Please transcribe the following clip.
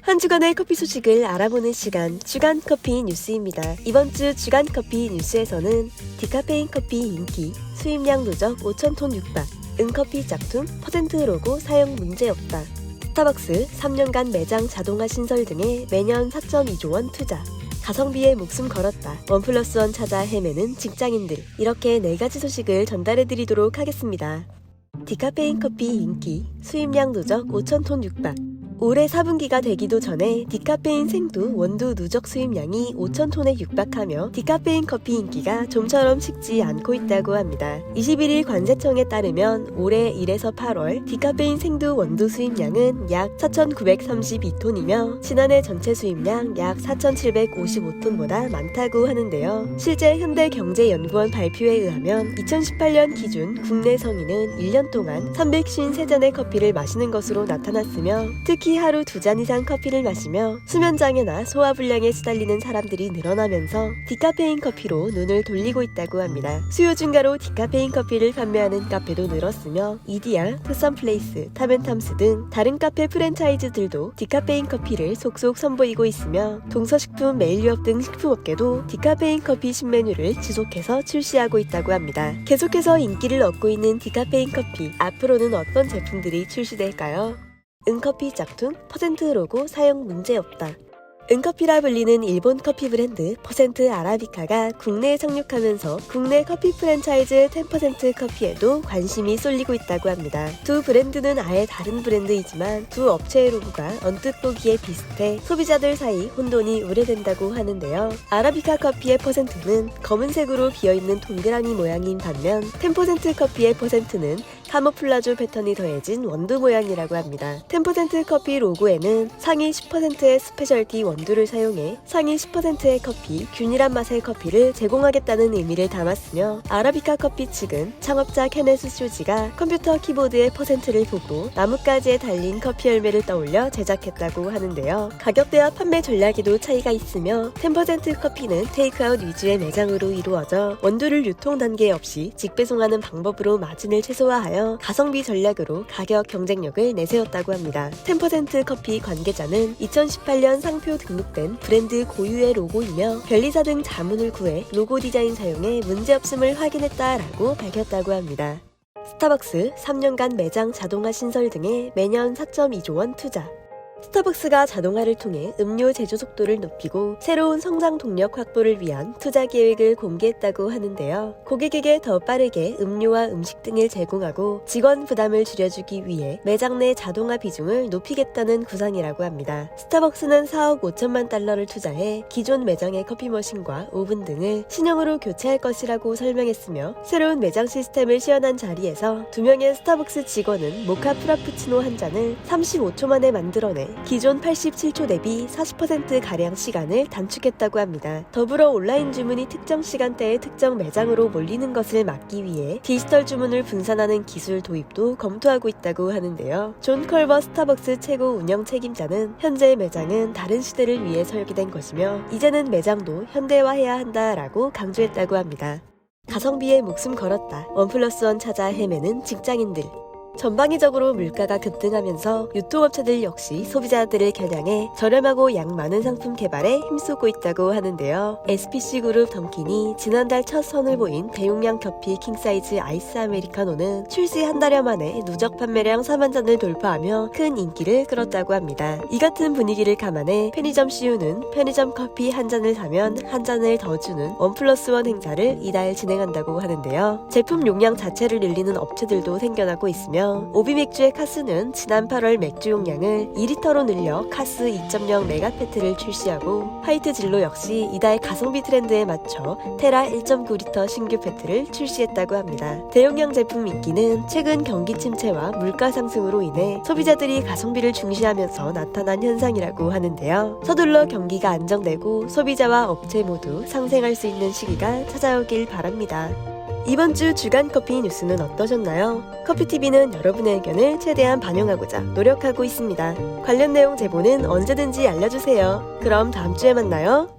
한 주간의 커피 소식을 알아보는 시간, 주간 커피 뉴스입니다. 이번 주 주간 커피 뉴스에서는 디카페인 커피 인기, 수입량 누적 5,000톤 육박, 응커피 짝퉁 퍼센트 로고 사용 문제 없다. 스타벅스 3년간 매장 자동화 신설 등에 매년 4.2조 원 투자. 가성비에 목숨 걸었다. 원+1 찾아 헤매는 직장인들. 이렇게 4가지 소식을 전달해드리도록 하겠습니다. 디카페인 커피 인기, 수입량 누적 5,000톤 육박. 올해 4분기가 되기도 전에 디카페인 생두 원두 누적 수입량이 5,000톤에 육박하며 디카페인 커피 인기가 좀처럼 식지 않고 있다고 합니다. 21일 관세청에 따르면 올해 1에서 8월 디카페인 생두 원두 수입량은 약 4,932톤이며 지난해 전체 수입량 약 4,755톤보다 많다고 하는데요. 실제 현대경제연구원 발표에 의하면 2018년 기준 국내 성인은 1년 동안 353잔의 커피를 마시는 것으로 나타났으며 특히 하루 2잔 이상 커피를 마시며 수면장애나 소화불량에 시달리는 사람들이 늘어나면서 디카페인 커피로 눈을 돌리고 있다고 합니다. 수요 증가로 디카페인 커피를 판매하는 카페도 늘었으며 EDR, 투썸플레이스, 타멘탐스 등 다른 카페 프랜차이즈들도 디카페인 커피를 속속 선보이고 있으며 동서식품, 메일유업 등 식품업계도 디카페인 커피 신메뉴를 지속해서 출시하고 있다고 합니다. 계속해서 인기를 얻고 있는 디카페인 커피, 앞으로는 어떤 제품들이 출시될까요? 응커피 짝퉁 퍼센트 로고 사용 문제 없다. 응커피라 불리는 일본 커피 브랜드 퍼센트 아라비카가 국내에 상륙하면서 국내 커피 프랜차이즈 10% 커피에도 관심이 쏠리고 있다고 합니다. 두 브랜드는 아예 다른 브랜드이지만 두 업체의 로고가 언뜻 보기에 비슷해 소비자들 사이 혼돈이 우려된다고 하는데요. 아라비카 커피의 퍼센트는 검은색으로 비어있는 동그라미 모양인 반면 10% 커피의 퍼센트는 카모플라주 패턴이 더해진 원두 모양이라고 합니다. 10% 커피 로고에는 상위 10%의 스페셜티 원두를 사용해 상위 10%의 커피, 균일한 맛의 커피를 제공하겠다는 의미를 담았으며 아라비카 커피 측은 창업자 케네스 쇼지가 컴퓨터 키보드의 퍼센트를 보고 나뭇가지에 달린 커피 열매를 떠올려 제작했다고 하는데요. 가격대와 판매 전략에도 차이가 있으며 10% 커피는 테이크아웃 위주의 매장으로 이루어져 원두를 유통 단계 없이 직배송하는 방법으로 마진을 최소화하여 가성비 전략으로 가격 경쟁력을 내세웠다고 합니다. 10% 커피 관계자는 2018년 상표 등록된 브랜드 고유의 로고이며 변리사 등 자문을 구해 로고 디자인 사용에 문제없음을 확인했다라고 밝혔다고 합니다. 스타벅스 3년간 매장 자동화 신설 등에 매년 4.2조 원 투자. 스타벅스가 자동화를 통해 음료 제조 속도를 높이고 새로운 성장 동력 확보를 위한 투자 계획을 공개했다고 하는데요. 고객에게 더 빠르게 음료와 음식 등을 제공하고 직원 부담을 줄여주기 위해 매장 내 자동화 비중을 높이겠다는 구상이라고 합니다. 스타벅스는 4억 5천만 달러를 투자해 기존 매장의 커피 머신과 오븐 등을 신형으로 교체할 것이라고 설명했으며 새로운 매장 시스템을 시연한 자리에서 2명의 스타벅스 직원은 모카 프라푸치노 한 잔을 35초 만에 만들어내 기존 87초 대비 40%가량 시간을 단축했다고 합니다. 더불어 온라인 주문이 특정 시간대에 특정 매장으로 몰리는 것을 막기 위해 디지털 주문을 분산하는 기술 도입도 검토하고 있다고 하는데요. 존 컬버 스타벅스 최고 운영 책임자는 현재 매장은 다른 시대를 위해 설계된 것이며 이제는 매장도 현대화해야 한다라고 강조했다고 합니다. 가성비에 목숨 걸었다. 원+1 찾아 헤매는 직장인들. 전방위적으로 물가가 급등하면서 유통업체들 역시 소비자들을 겨냥해 저렴하고 양 많은 상품 개발에 힘쓰고 있다고 하는데요. SPC그룹 던킨이 지난달 첫 선을 보인 대용량 커피 킹사이즈 아이스 아메리카노는 출시 한 달여 만에 누적 판매량 4만 잔을 돌파하며 큰 인기를 끌었다고 합니다. 이 같은 분위기를 감안해 편의점 CU는 편의점 커피 한 잔을 사면 한 잔을 더 주는 원+1 행사를 이달 진행한다고 하는데요. 제품 용량 자체를 늘리는 업체들도 생겨나고 있으며 오비맥주의 카스는 지난 8월 맥주 용량을 2리터로 늘려 카스 2.0 메가페트를 출시하고 화이트 진로 역시 이달 가성비 트렌드에 맞춰 테라 1.9리터 신규 페트를 출시했다고 합니다. 대용량 제품 인기는 최근 경기 침체와 물가 상승으로 인해 소비자들이 가성비를 중시하면서 나타난 현상이라고 하는데요. 서둘러 경기가 안정되고 소비자와 업체 모두 상생할 수 있는 시기가 찾아오길 바랍니다. 이번 주 주간 커피 뉴스는 어떠셨나요? 커피TV는 여러분의 의견을 최대한 반영하고자 노력하고 있습니다. 관련 내용 제보는 언제든지 알려주세요. 그럼 다음 주에 만나요.